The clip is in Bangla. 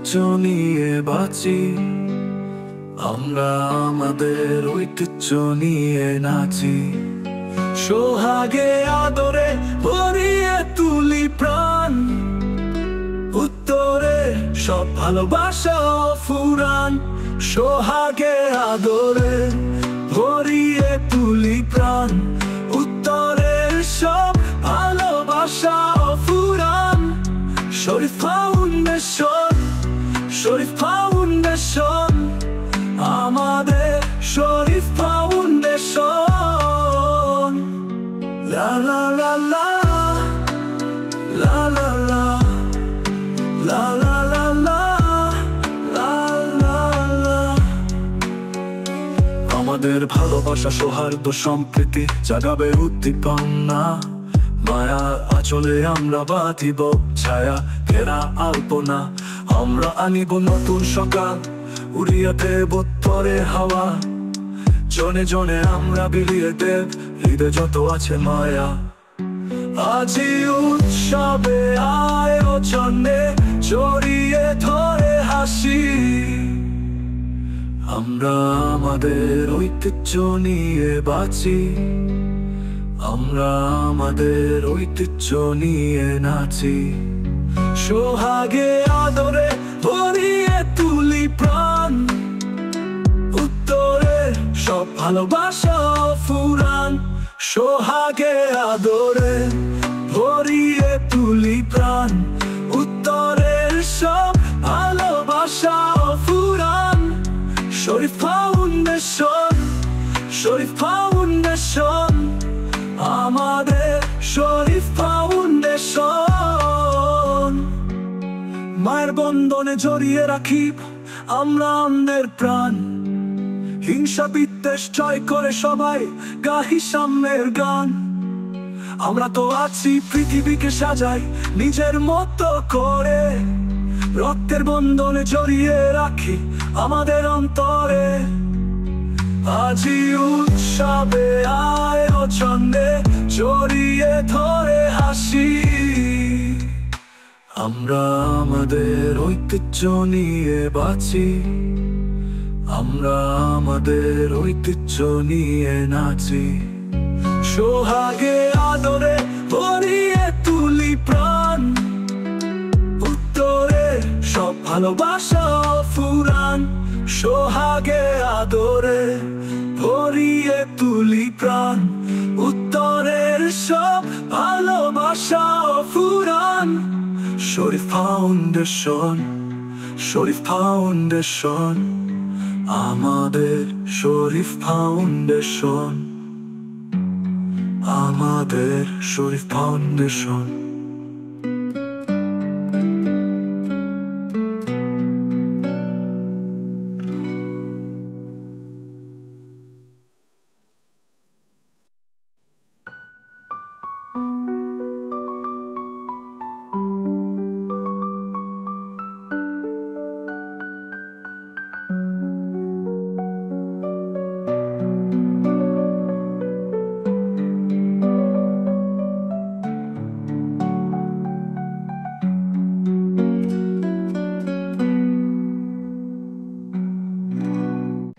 ঐতিহ্য নিয়ে বাঁচি, আমরা আমাদের ঐতিহ্য নিয়ে নাচি। সোহাগে আদরে ভরিয়ে তুলি প্রাণ, উত্তরে সব ভালোবাসা ফুরান। সোহাগে আদরে ভরিয়ে তুলি প্রাণ, উত্তরের সব ভালোবাসা ফুরান। শরীফ ফাউন্ডেশন, শরীফ ফাউন্ডেশন, আমাদের শরীফ ফাউন্ডেশন। লা লা লা লা লা লা লা লা লা লা লা লা লা লা। আমাদের ভালোবাসা সৌহার্দ্য সম্প্রীতি জাগাবে উদ্দীপনা, মায়া আঁচলে আমরা বাঁধিব ছায়া ঘেরা আলপনা। আমরা আনিব নতুন সকাল, উড়িয়ে দেব উত্তরে হাওয়া, জনে জনে আমরা বিলিয়ে দেব হৃদয় যত আছে মায়া। আজি উৎসবে আয়োজনে জড়িয়ে ধরে হাসি, আমরা আমাদের ঐতিহ্য নিয়ে বাঁচি, আমরা আমাদের ঐতিহ্য নিয়ে নাচি। সোহাগে আদরে ভরিয়ে তুলি প্রাণ, উত্তরে সব ভালোবাসা ফুরান। সোহাগে আদরে ভরিয়ে তুলি প্রাণ, উত্তরের সব ভালোবাসা ফুরান। শরীফ ফাউন্ডেশন, শরীফ ফাউন্ডেশন, আমাদের শরীফ ফাউন্ডেশন। মায়ের বন্ধনে জড়িয়ে রাখি আমরা আমাদের প্রাণ, হিংসা বিদ্বেষ জয় করে সবাই গাহি সাম্যের গান। আমরা তো আছি পৃথিবীকে সাজাই নিজের মতো করে, রক্তের বন্ধনে জড়িয়ে রাখি আমাদের অন্তরে। আজি উৎসবে আয়োজনে জড়িয়ে ধরে হাসি, আমরা আমাদের ঐতিহ্য নিয়ে বাঁচি, আমরা আমাদের ঐতিহ্য নিয়ে নাচি। সোহাগে আদরে ভরিয়ে তুলি প্রাণ, উত্তরে সব ভালোবাসা ফুরান। সোহাগে আদরে ভরিয়ে তুলি প্রাণ, উত্তরের সব ভালোবাসা ফুরান। শরীফ ফাউন্ডেশন, শরীফ ফাউন্ডেশন, আমাদের শরীফ ফাউন্ডেশন, আমাদের শরীফ ফাউন্ডেশন।